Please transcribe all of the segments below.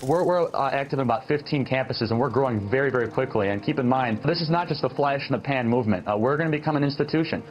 We're active in about 15 campuses, and we're growing very, very quickly. And keep in mind, this is not just a flash in the pan movement. We're going to become an institution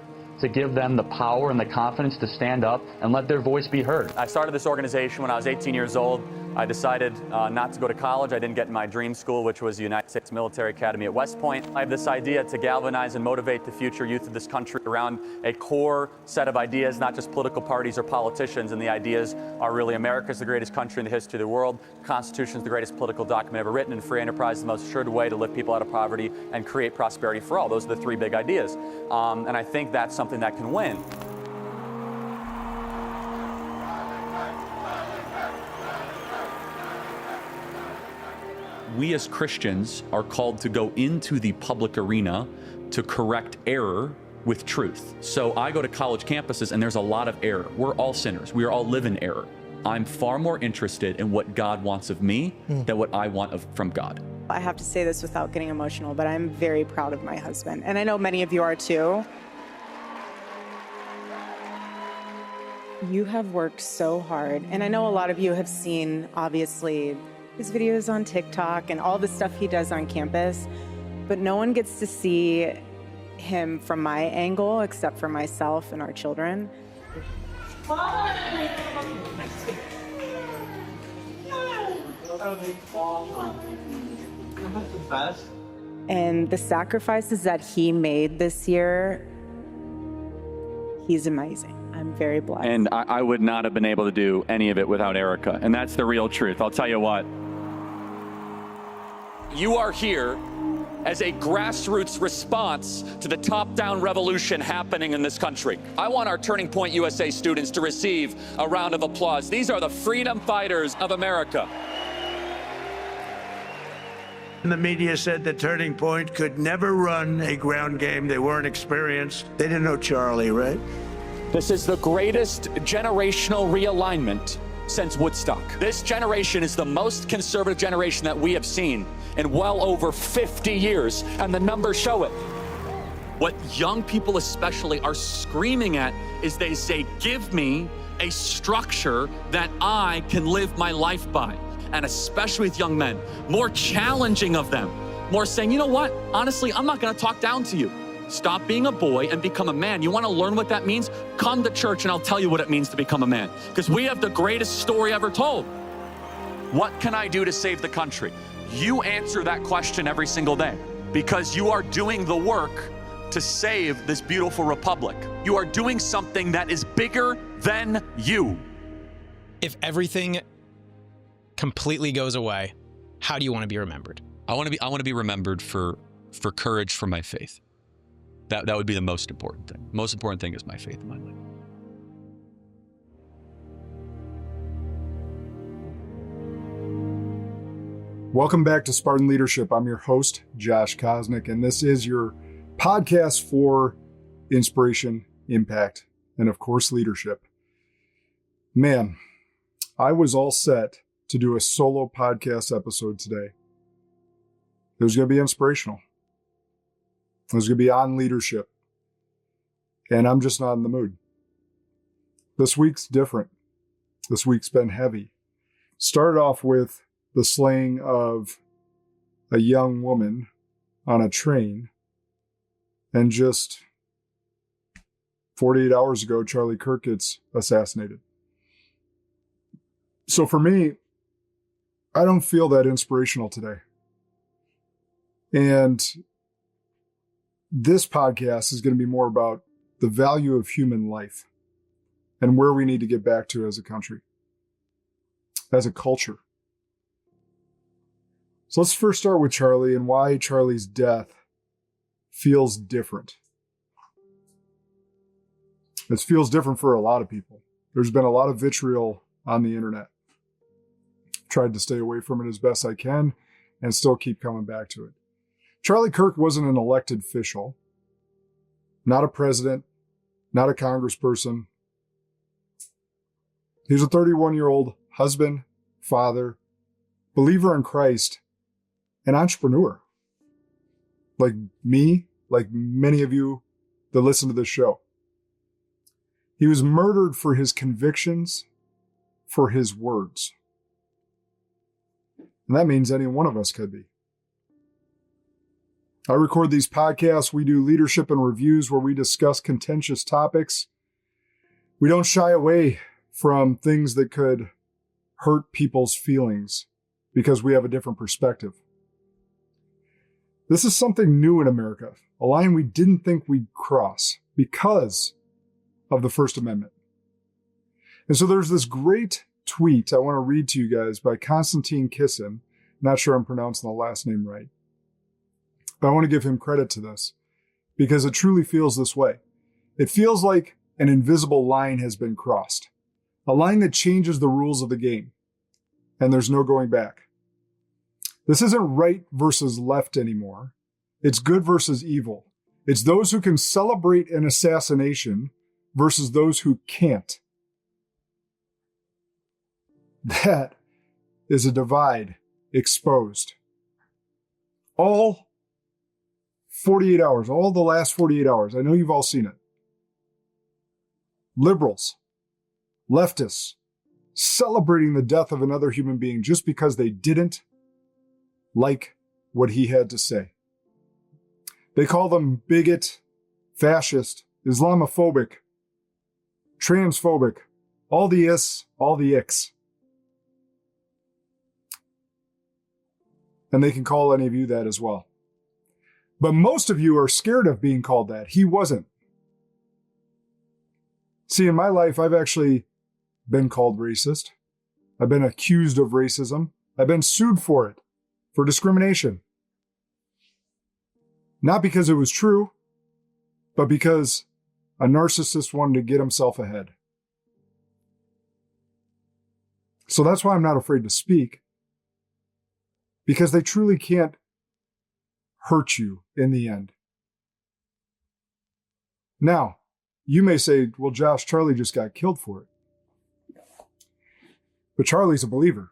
to give them the power and the confidence to stand up and let their voice be heard. I started this organization when I was 18 years old. I decided not to go to college. I didn't get in my dream school, which was the United States Military Academy at West Point. I have this idea to galvanize and motivate the future youth of this country around a core set of ideas, not just political parties or politicians. And the ideas are really America's the greatest country in the history of the world. The Constitution is the greatest political document ever written, and free enterprise is the most assured way to lift people out of poverty and create prosperity for all. Those are the three big ideas. And I think that's something that can win. We as Christians are called to go into the public arena to correct error with truth. So I go to college campuses and there's a lot of error. We're all sinners. We all live in error. I'm far more interested in what God wants of me than what I want from God. I have to say this without getting emotional, but I'm very proud of my husband. And I know many of you are too. You have worked so hard. And I know a lot of you have seen, obviously, his videos on TikTok and all the stuff he does on campus, but no one gets to see him from my angle except for myself and our children. And the sacrifices that he made this year, he's amazing. I'm very blessed. And I would not have been able to do any of it without Erica. And that's the real truth. I'll tell you what. You are here as a grassroots response to the top-down revolution happening in this country. I want our Turning Point USA students to receive a round of applause. These are the freedom fighters of America. The media said that Turning Point could never run a ground game. They weren't experienced. They didn't know Charlie, right? This is the greatest generational realignment since Woodstock. This generation is the most conservative generation that we have seen in well over 50 years, and the numbers show it. What young people especially are screaming at is they say, give me a structure that I can live my life by. And especially with young men, more challenging of them, more saying, you know what, honestly, I'm not gonna talk down to you. Stop being a boy and become a man. You wanna learn what that means? Come to church and I'll tell you what it means to become a man. Because we have the greatest story ever told. What can I do to save the country? You answer that question every single day because you are doing the work to save this beautiful republic. You are doing something that is bigger than you. If everything completely goes away, how do you want to be remembered? I want to be remembered for courage for my faith. That would be the most important thing. Most important thing is my faith in my life. Welcome back to Spartan Leadership. I'm your host, Josh Kosnick, and this is your podcast for inspiration, impact, and of course, leadership. Man, I was all set to do a solo podcast episode today. It was going to be inspirational. It was going to be on leadership. And I'm just not in the mood. This week's different. This week's been heavy. Started off with the slaying of a young woman on a train. And just 48 hours ago, Charlie Kirk gets assassinated. So for me, I don't feel that inspirational today. And this podcast is going to be more about the value of human life and where we need to get back to as a country, as a culture. So let's first start with Charlie and why Charlie's death feels different. This feels different for a lot of people. There's been a lot of vitriol on the internet. Tried to stay away from it as best I can and still keep coming back to it. Charlie Kirk wasn't an elected official, not a president, not a congressperson. He was a 31-year-old husband, father, believer in Christ, and entrepreneur. Like me, like many of you that listen to this show. He was murdered for his convictions, for his words. And that means any one of us could be. I record these podcasts. We do leadership and reviews where we discuss contentious topics. We don't shy away from things that could hurt people's feelings because we have a different perspective. This is something new in America, a line we didn't think we'd cross because of the First Amendment. And so there's this great tweet I want to read to you guys by Konstantin Kisin. Not sure I'm pronouncing the last name right. But I want to give him credit to this because it truly feels this way. It feels like an invisible line has been crossed, a line that changes the rules of the game, and there's no going back. This isn't right versus left anymore. It's good versus evil. It's those who can celebrate an assassination versus those who can't. That is a divide exposed. All 48 hours, all the last 48 hours, I know you've all seen it. Liberals, leftists, celebrating the death of another human being just because they didn't like what he had to say. They call them bigot, fascist, Islamophobic, transphobic, all the is, all the icks. And they can call any of you that as well. But most of you are scared of being called that. He wasn't. See, in my life, I've actually been called racist. I've been accused of racism. I've been sued for it, for discrimination. Not because it was true, but because a narcissist wanted to get himself ahead. So that's why I'm not afraid to speak, because they truly can't hurt you in the end. Now, you may say, well, Josh, Charlie just got killed for it. But Charlie's a believer.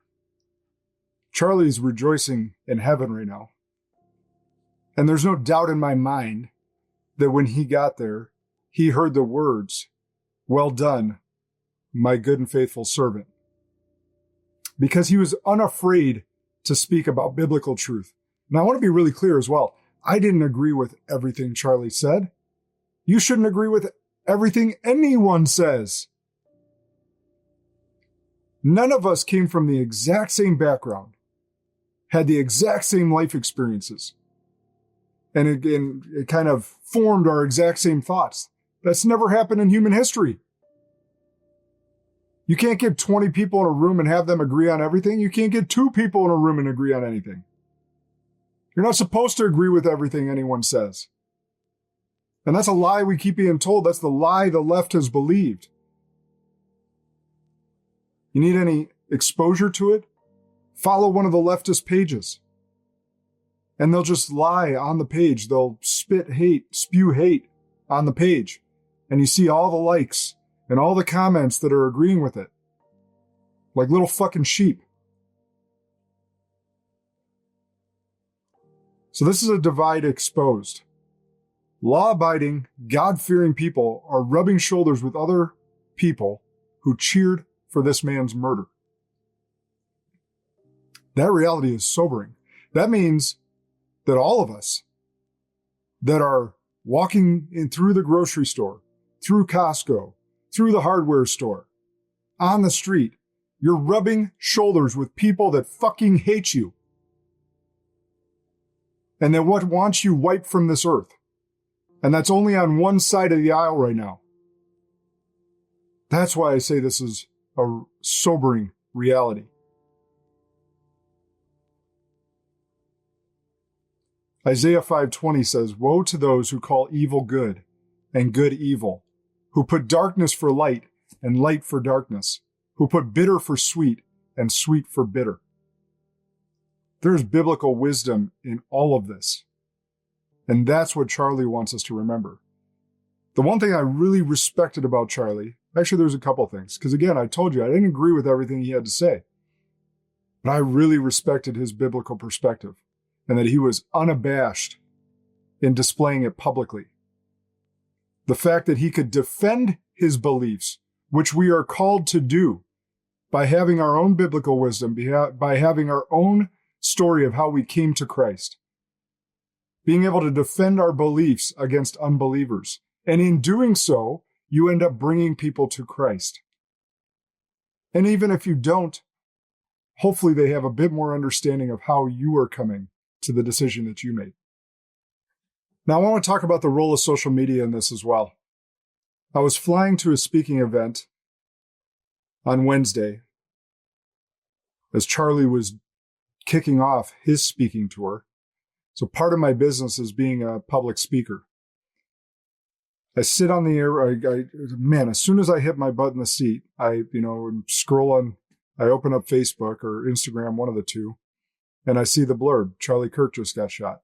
Charlie's rejoicing in heaven right now. And there's no doubt in my mind that when he got there, he heard the words, "Well done, my good and faithful servant." Because he was unafraid to speak about biblical truth. Now, I want to be really clear as well. I didn't agree with everything Charlie said. You shouldn't agree with everything anyone says. None of us came from the exact same background, had the exact same life experiences, and it kind of formed our exact same thoughts. That's never happened in human history. You can't get 20 people in a room and have them agree on everything. You can't get 2 people in a room and agree on anything. You're not supposed to agree with everything anyone says. And that's a lie we keep being told. That's the lie the left has believed. You need any exposure to it? Follow one of the leftist pages. And they'll just lie on the page. They'll spit hate, spew hate on the page. And you see all the likes and all the comments that are agreeing with it. Like little fucking sheep. So this is a divide exposed. Law-abiding, God-fearing people are rubbing shoulders with other people who cheered for this man's murder. That reality is sobering. That means that all of us that are walking in through the grocery store, through Costco, through the hardware store, on the street, you're rubbing shoulders with people that fucking hate you. And that wants you wiped from this earth. And that's only on one side of the aisle right now. That's why I say this is a sobering reality. Isaiah 5:20 says, "Woe to those who call evil good and good evil, who put darkness for light and light for darkness, who put bitter for sweet and sweet for bitter." There's biblical wisdom in all of this. And that's what Charlie wants us to remember. The one thing I really respected about Charlie, actually there's a couple things, because again, I told you I didn't agree with everything he had to say. But I really respected his biblical perspective and that he was unabashed in displaying it publicly. The fact that he could defend his beliefs, which we are called to do by having our own biblical wisdom, by having our own story of how we came to Christ, being able to defend our beliefs against unbelievers. And in doing so, you end up bringing people to Christ. And even if you don't, hopefully they have a bit more understanding of how you are coming to the decision that you made. Now, I want to talk about the role of social media in this as well. I was flying to a speaking event on Wednesday as Charlie was kicking off his speaking tour. So part of my business is being a public speaker. I sit on the air. Man, as soon as I hit my butt in the seat, I scroll on, I open up Facebook or Instagram, one of the two, and I see the blurb, Charlie Kirk just got shot.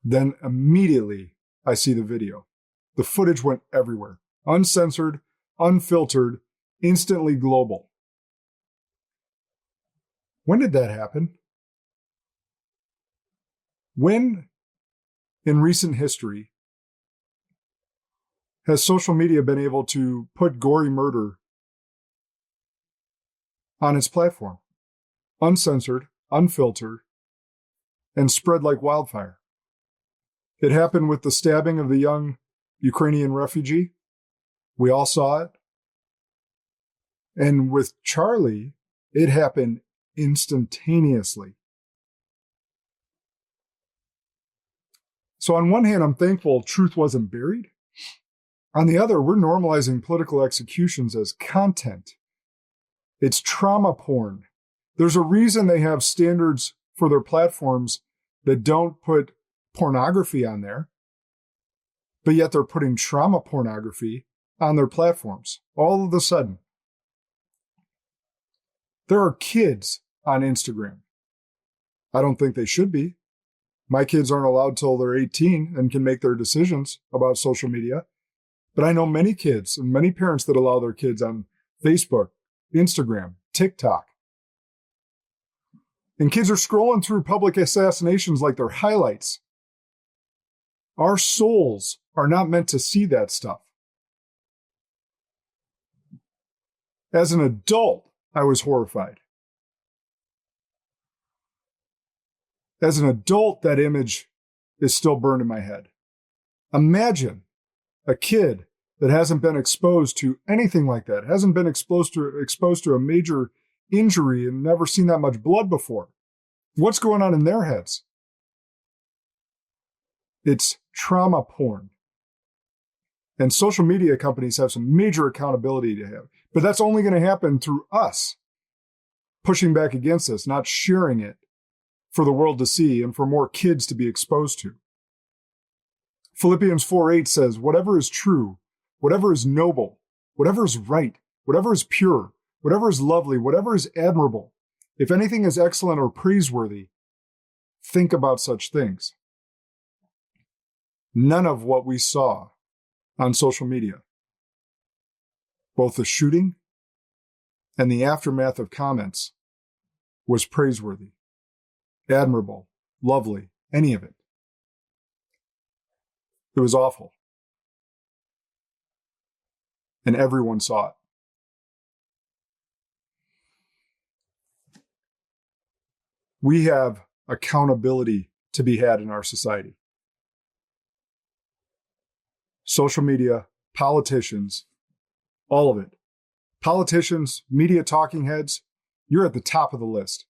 Then immediately I see the video. The footage went everywhere, uncensored, unfiltered, instantly global. When did that happen? When in recent history has social media been able to put gory murder on its platform, uncensored, unfiltered, and spread like wildfire? It happened with the stabbing of the young Ukrainian refugee. We all saw it. And with Charlie, it happened instantaneously. So on one hand, I'm thankful truth wasn't buried. On the other, we're normalizing political executions as content. It's trauma porn. There's a reason they have standards for their platforms that don't put pornography on there, but yet they're putting trauma pornography on their platforms. All of a sudden, there are kids on Instagram. I don't think they should be. My kids aren't allowed till they're 18 and can make their decisions about social media. But I know many kids and many parents that allow their kids on Facebook, Instagram, TikTok. And kids are scrolling through public assassinations like they're highlights. Our souls are not meant to see that stuff. As an adult, I was horrified. As an adult, that image is still burned in my head. Imagine a kid that hasn't been exposed to anything like that, hasn't been exposed to a major injury and never seen that much blood before. What's going on in their heads? It's trauma porn. And social media companies have some major accountability to have. But that's only going to happen through us pushing back against this, not sharing it for the world to see and for more kids to be exposed to. Philippians 4:8 says, whatever is true, whatever is noble, whatever is right, whatever is pure, whatever is lovely, whatever is admirable, if anything is excellent or praiseworthy, think about such things. None of what we saw on social media, both the shooting and the aftermath of comments, was praiseworthy, admirable, lovely, any of it. It was awful. And everyone saw it. We have accountability to be had in our society. Social media, politicians, all of it. Politicians, media talking heads, you're at the top of the list.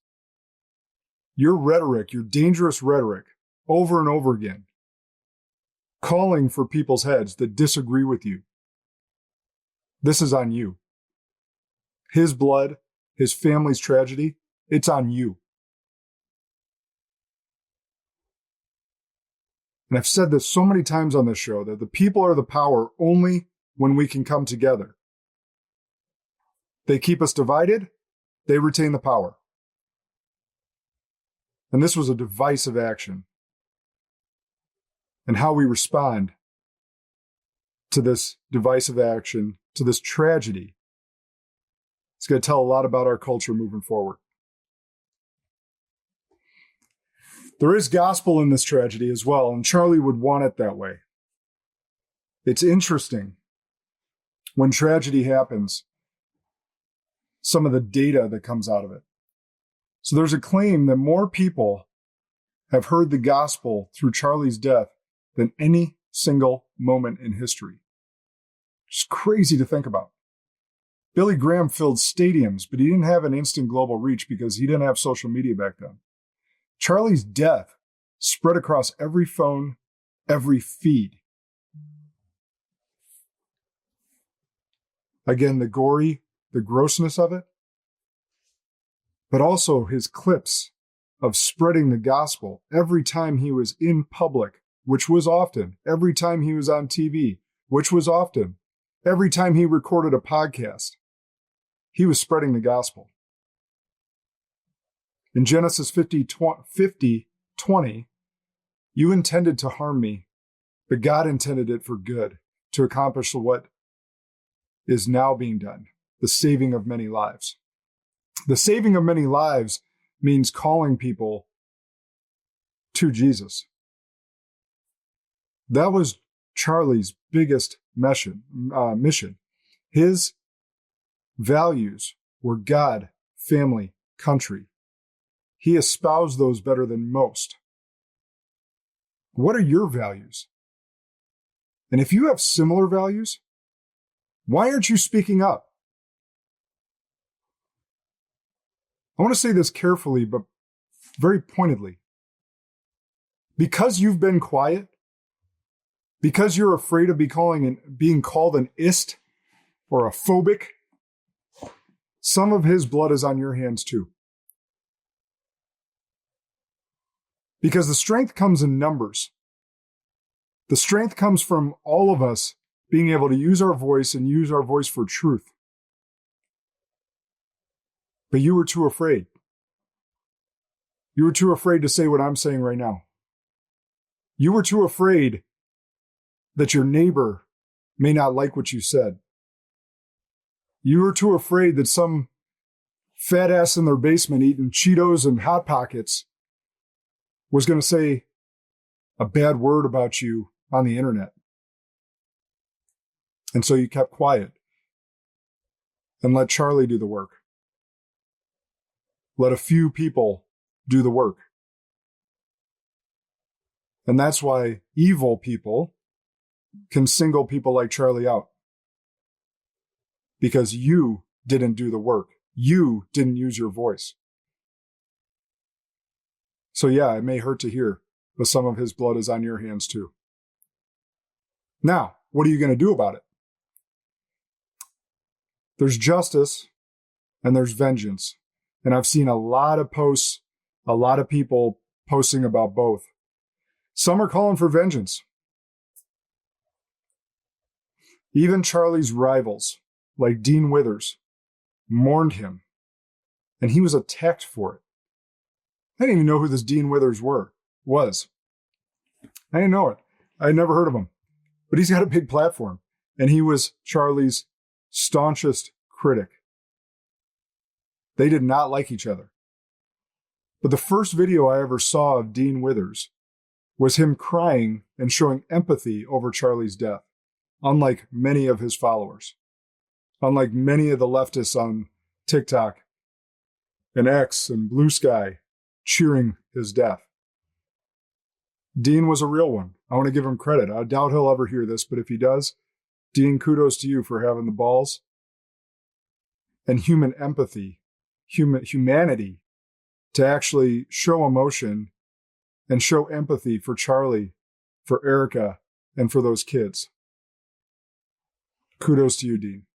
Your rhetoric, your dangerous rhetoric, over and over again, calling for people's heads that disagree with you. This is on you. His blood, his family's tragedy, it's on you. And I've said this so many times on this show that the people are the power only when we can come together. They keep us divided, they retain the power. And this was a divisive action. And how we respond to this divisive action, to this tragedy, it's going to tell a lot about our culture moving forward. There is gospel in this tragedy as well, and Charlie would want it that way. It's interesting when tragedy happens, some of the data that comes out of it. So there's a claim that more people have heard the gospel through Charlie's death than any single moment in history. It's crazy to think about. Billy Graham filled stadiums, but he didn't have an instant global reach because he didn't have social media back then. Charlie's death spread across every phone, every feed. Again, the grossness of it, but also his clips of spreading the gospel every time he was in public, which was often, every time he was on TV, which was often, every time he recorded a podcast, he was spreading the gospel. In Genesis 50:20, you intended to harm me, but God intended it for good, to accomplish what is now being done, the saving of many lives. The saving of many lives means calling people to Jesus. That was Charlie's biggest mission. His values were God, family, country. He espoused those better than most. What are your values? And if you have similar values, why aren't you speaking up? I want to say this carefully, but very pointedly. Because you've been quiet, because you're afraid of being called an ist or a phobic, some of his blood is on your hands too. Because the strength comes in numbers. The strength comes from all of us being able to use our voice and use our voice for truth. But you were too afraid. You were too afraid to say what I'm saying right now. You were too afraid that your neighbor may not like what you said. You were too afraid that some fat ass in their basement eating Cheetos and Hot Pockets was going to say a bad word about you on the internet. And so you kept quiet and let Charlie do the work. Let a few people do the work. And that's why evil people can single people like Charlie out. Because you didn't do the work. You didn't use your voice. So yeah, it may hurt to hear, but some of his blood is on your hands too. Now, what are you going to do about it? There's justice and there's vengeance. And I've seen a lot of posts, a lot of people posting about both. Some are calling for vengeance. Even Charlie's rivals, like Dean Withers, mourned him, and he was attacked for it. I didn't even know who this Dean Withers was. I didn't know it. I had never heard of him. But he's got a big platform, and he was Charlie's staunchest critic. They did not like each other. But the first video I ever saw of Dean Withers was him crying and showing empathy over Charlie's death, unlike many of his followers, unlike many of the leftists on TikTok and X and Blue Sky cheering his death. Dean was a real one. I want to give him credit. I doubt he'll ever hear this, but if he does, Dean, kudos to you for having the balls and human empathy, humanity, to actually show emotion and show empathy for Charlie, for Erica, and for those kids. Kudos to you, Dean.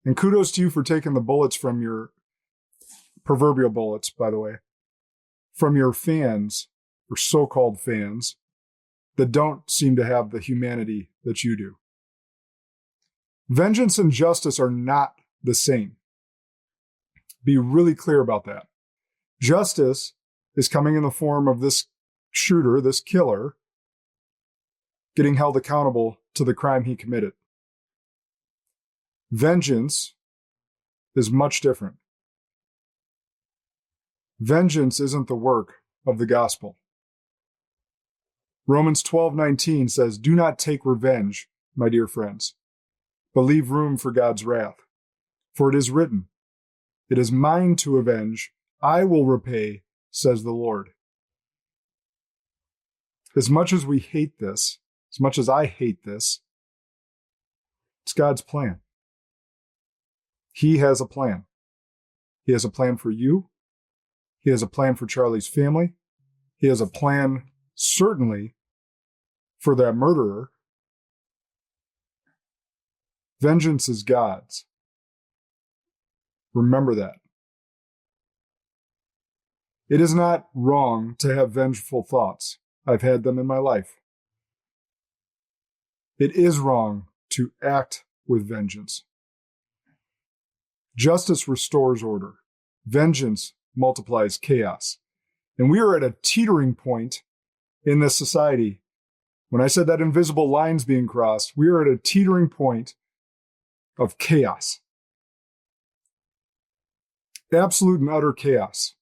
And kudos to you for taking the bullets from your proverbial bullets, by the way, from your fans, or so-called fans, that don't seem to have the humanity that you do. Vengeance and justice are not the same. Be really clear about that. Justice is coming in the form of this shooter, this killer, getting held accountable to the crime he committed. Vengeance is much different. Vengeance isn't the work of the gospel. Romans 12:19 says, "Do not take revenge, my dear friends, but leave room for God's wrath. For it is written, 'It is mine to avenge, I will repay, says the Lord. As much as we hate this, as much as I hate this, it's God's plan. He has a plan. He has a plan for you. He has a plan for Charlie's family. He has a plan, certainly, for that murderer. Vengeance is God's. Remember that. It is not wrong to have vengeful thoughts. I've had them in my life. It is wrong to act with vengeance. Justice restores order. Vengeance multiplies chaos. And we are at a teetering point in this society. When I said that invisible line's being crossed, we are at a teetering point of chaos. Absolute and utter chaos.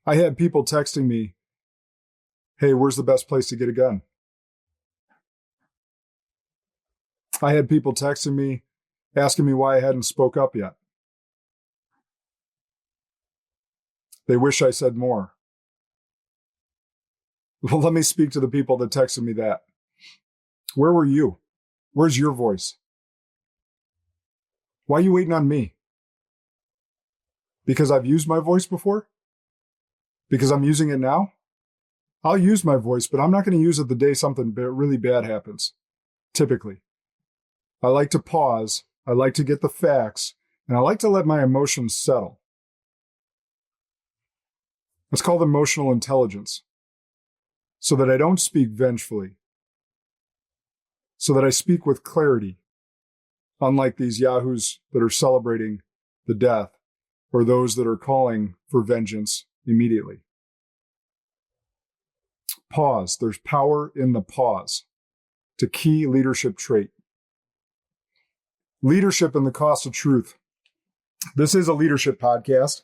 I had people texting me, hey, where's the best place to get a gun? I had people texting me, asking me why I hadn't spoke up yet. They wish I said more. Well, let me speak to the people that texted me that. Where were you? Where's your voice? Why are you waiting on me? Because I've used my voice before? Because I'm using it now? I'll use my voice, but I'm not going to use it the day something really bad happens. Typically. I like to pause. I like to get the facts. And I like to let my emotions settle. It's called emotional intelligence. So that I don't speak vengefully. So that I speak with clarity. Unlike these yahoos that are celebrating the death, or those that are calling for vengeance immediately. Pause. There's power in the pause. It's a key leadership trait. Leadership and the cost of truth. This is a leadership podcast.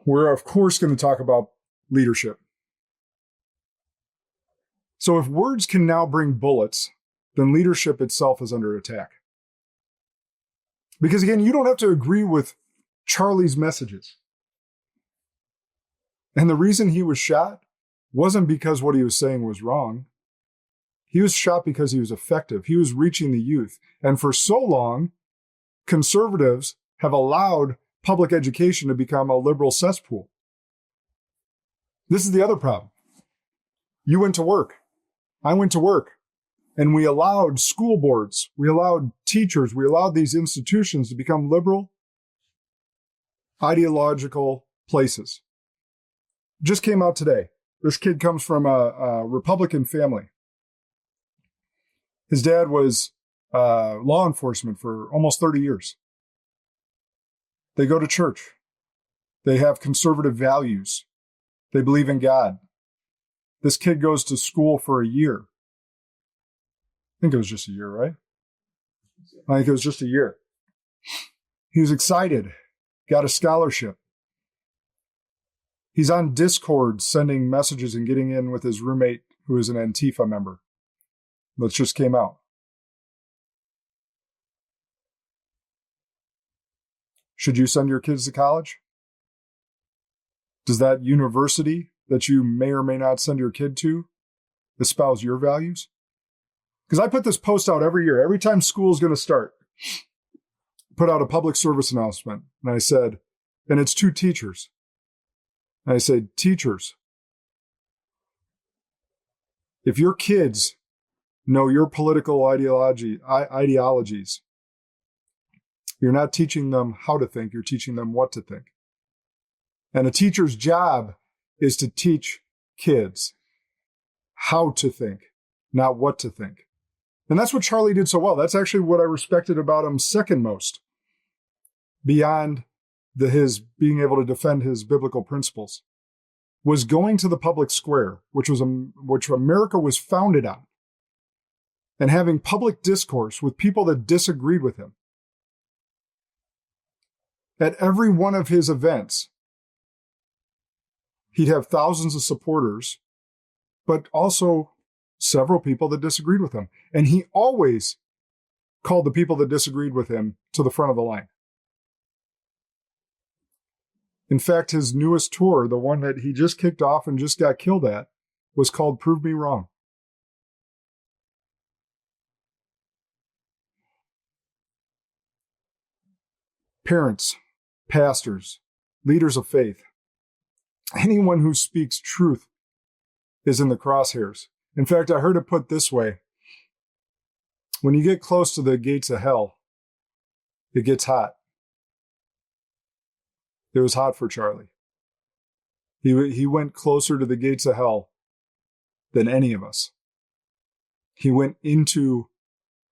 We're, of course, going to talk about leadership. So if words can now bring bullets, then leadership itself is under attack. Because again, you don't have to agree with Charlie's messages. And the reason he was shot wasn't because what he was saying was wrong. He was shot because he was effective. He was reaching the youth. And for so long, conservatives have allowed public education to become a liberal cesspool. This is the other problem. You went to work. I went to work. And we allowed school boards, we allowed teachers, we allowed these institutions to become liberal, ideological places. Just came out today. This kid comes from a Republican family. His dad was law enforcement for almost 30 years. They go to church. They have conservative values. They believe in God. This kid goes to school for a year. I think it was just a year, right? I think it was just a year. He was excited, got a scholarship. He's on Discord sending messages and getting in with his roommate who is an Antifa member. That just came out. Should you send your kids to college? Does that university that you may or may not send your kid to espouse your values? Because I put this post out every year. Every time school is going to start, put out a public service announcement. And I said, and it's to teachers. And I said, teachers, if your kids know your political ideologies, you're not teaching them how to think, you're teaching them what to think. And a teacher's job is to teach kids how to think, not what to think. And that's what Charlie did so well. That's actually what I respected about him second most, beyond his being able to defend his biblical principles, was going to the public square, which America was founded on, and having public discourse with people that disagreed with him. At every one of his events, he'd have thousands of supporters, but also several people that disagreed with him. And he always called the people that disagreed with him to the front of the line. In fact, his newest tour, the one that he just kicked off and just got killed at, was called Prove Me Wrong. Parents, pastors, leaders of faith, anyone who speaks truth is in the crosshairs. In fact, I heard it put this way: when you get close to the gates of hell, it gets hot. It was hot for Charlie. He went closer to the gates of hell than any of us. He went into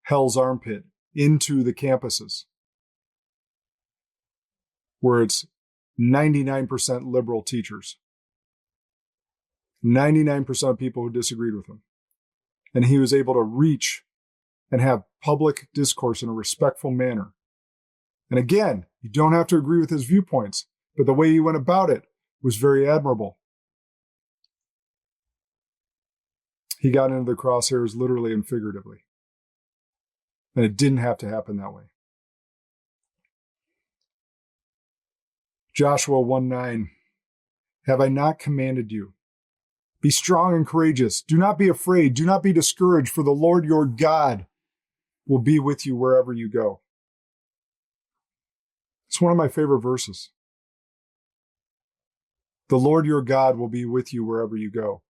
hell's armpit, into the campuses, where it's 99% liberal teachers, 99% of people who disagreed with him. And he was able to reach and have public discourse in a respectful manner. And again, you don't have to agree with his viewpoints, but the way he went about it was very admirable. He got into the crosshairs literally and figuratively. And it didn't have to happen that way. Joshua 1:9, have I not commanded you? Be strong and courageous. Do not be afraid. Do not be discouraged, for the Lord your God will be with you wherever you go. It's one of my favorite verses. The Lord your God will be with you wherever you go.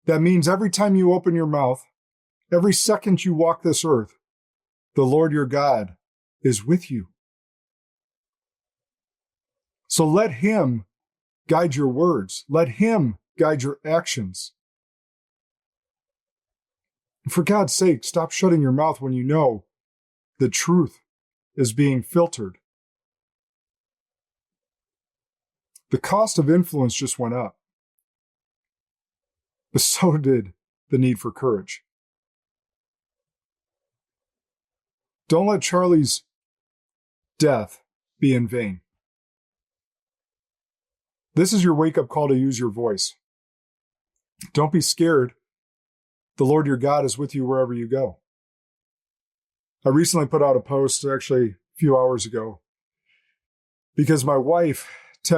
That means every time you open your mouth, every second you walk this earth, the Lord your God is with you. So let him guide your words. Let him guide your actions. For God's sake, stop shutting your mouth when you know the truth is being filtered. The cost of influence just went up, but so did the need for courage. Don't let Charlie's death be in vain. This is your wake-up call to use your voice. Don't be scared. The Lord your God is with you wherever you go. I recently put out a post, actually a few hours ago, because my wife we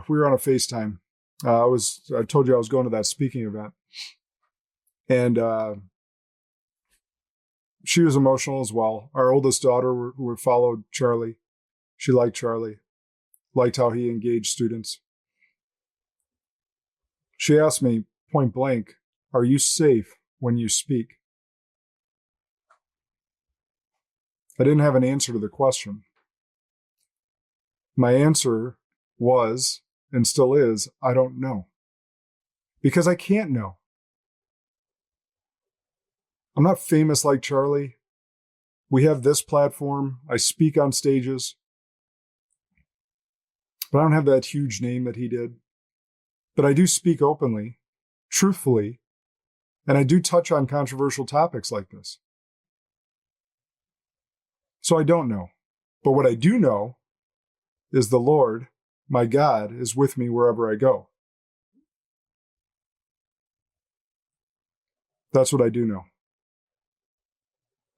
were on a FaceTime. I told you I was going to that speaking event. And she was emotional as well. Our oldest daughter who followed Charlie. She liked Charlie, liked how he engaged students. She asked me point blank, are you safe when you speak? I didn't have an answer to the question. My answer was, and still is, I don't know. Because I can't know. I'm not famous like Charlie. We have this platform. I speak on stages. But I don't have that huge name that he did. But I do speak openly, truthfully, and I do touch on controversial topics like this. So I don't know. But what I do know is the Lord, my God, is with me wherever I go. That's what I do know.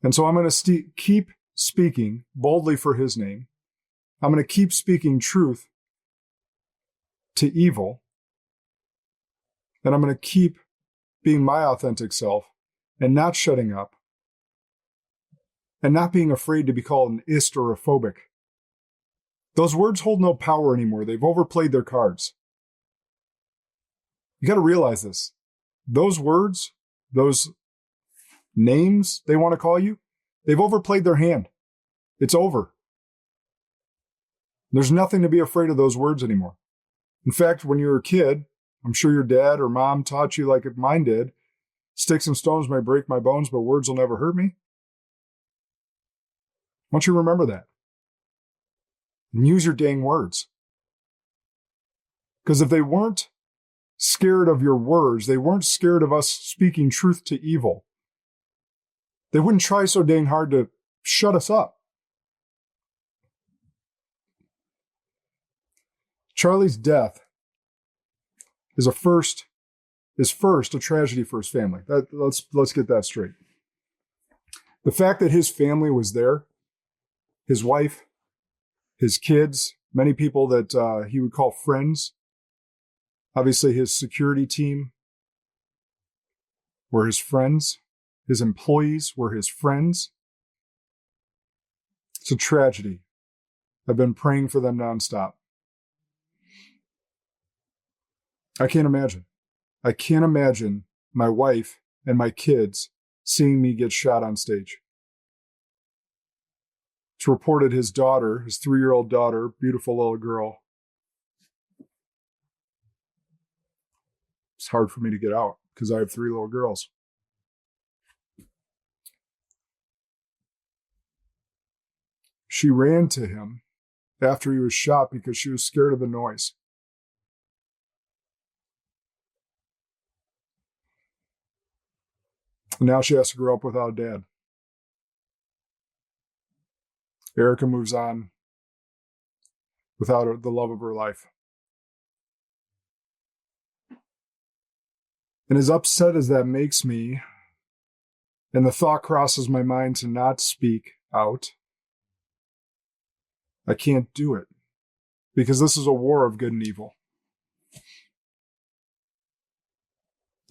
And so I'm going to keep speaking boldly for his name. I'm going to keep speaking truth to evil. And I'm going to keep being my authentic self and not shutting up and not being afraid to be called an ist or a phobic. Those words hold no power anymore. They've overplayed their cards. You got to realize this. Those words, those names they want to call you, they've overplayed their hand. It's over. There's nothing to be afraid of those words anymore. In fact, when you were a kid, I'm sure your dad or mom taught you like mine did, sticks and stones may break my bones, but words will never hurt me. I want you to remember that. And use your dang words. Because if they weren't scared of your words, they weren't scared of us speaking truth to evil, they wouldn't try so dang hard to shut us up. Charlie's death is first a tragedy for his family. Let's get that straight. The fact that his family was there, his wife, his kids, many people that he would call friends. Obviously, his security team were his friends. His employees were his friends. It's a tragedy. I've been praying for them nonstop. I can't imagine. I can't imagine my wife and my kids seeing me get shot on stage. It's reported his daughter, his 3-year-old daughter, beautiful little girl. It's hard for me to get out because I have 3 little girls. She ran to him after he was shot because she was scared of the noise. And now she has to grow up without a dad. Erica moves on without the love of her life. And as upset as that makes me, and the thought crosses my mind to not speak out, I can't do it because this is a war of good and evil.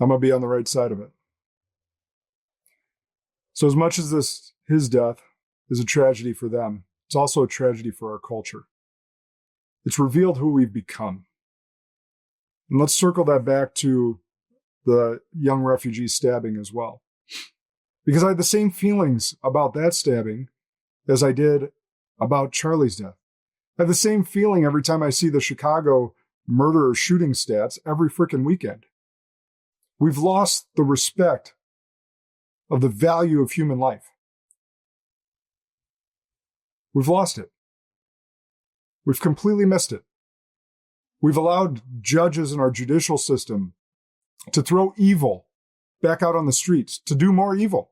I'm going to be on the right side of it. So as much as his death is a tragedy for them, it's also a tragedy for our culture. It's revealed who we've become. And let's circle that back to the young refugee stabbing as well. Because I had the same feelings about that stabbing as I did about Charlie's death. I have the same feeling every time I see the Chicago murder shooting stats every freaking weekend. We've lost the respect of the value of human life. We've lost it. We've completely missed it. We've allowed judges in our judicial system to throw evil back out on the streets, to do more evil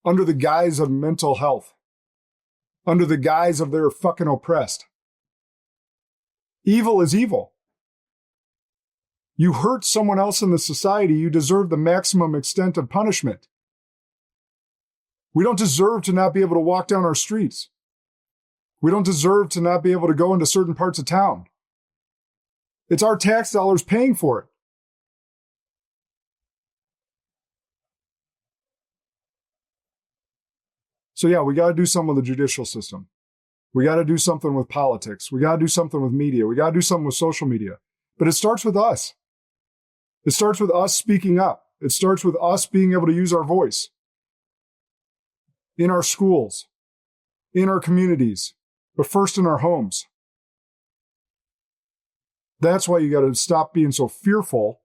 under the guise of mental health, under the guise of they're fucking oppressed. Evil is evil. You hurt someone else in the society, you deserve the maximum extent of punishment. We don't deserve to not be able to walk down our streets. We don't deserve to not be able to go into certain parts of town. It's our tax dollars paying for it. So yeah, we got to do something with the judicial system. We got to do something with politics. We got to do something with media. We got to do something with social media. But it starts with us. It starts with us speaking up. It starts with us being able to use our voice in our schools, in our communities, but first in our homes. That's why you got to stop being so fearful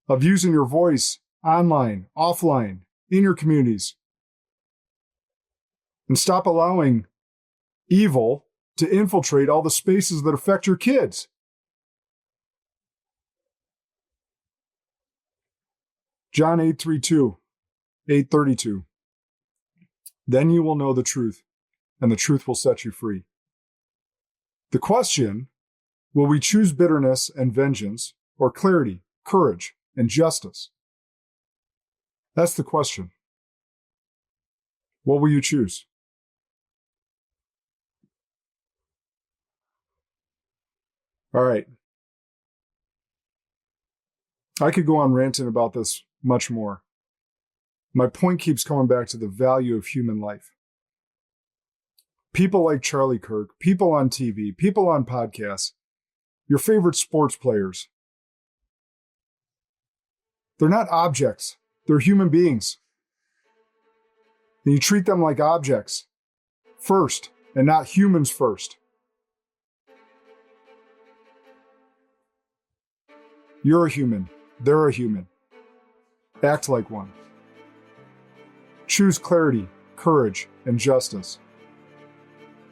of using your voice online, offline, in your communities. And stop allowing evil to infiltrate all the spaces that affect your kids. John 8:32, 8:32. Then you will know the truth, and the truth will set you free. The question, will we choose bitterness and vengeance, or clarity, courage, and justice? That's the question. What will you choose? All right. I could go on ranting about this much more. My point keeps coming back to the value of human life. People like Charlie Kirk, people on TV, people on podcasts, your favorite sports players. They're not objects. They're human beings. And you treat them like objects first and not humans first. You're a human. They're a human. Act like one. Choose clarity, courage, and justice.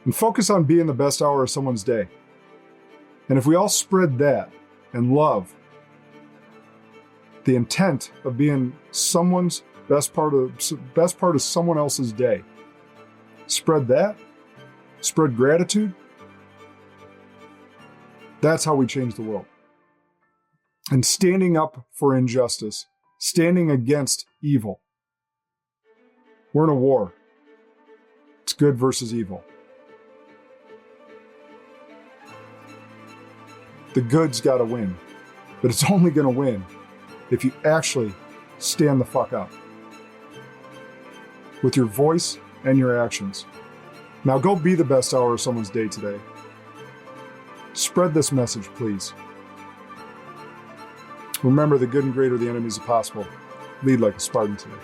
And focus on being the best hour of someone's day. And if we all spread that and love, the intent of being someone's best part of someone else's day, spread that, spread gratitude, that's how we change the world. And standing up for injustice, standing against evil. We're in a war. It's good versus evil. The good's got to win, but it's only going to win if you actually stand the fuck up with your voice and your actions. Now go be the best hour of someone's day today. Spread this message, please. Remember, the good and great are the enemies of possible. Lead like a Spartan today.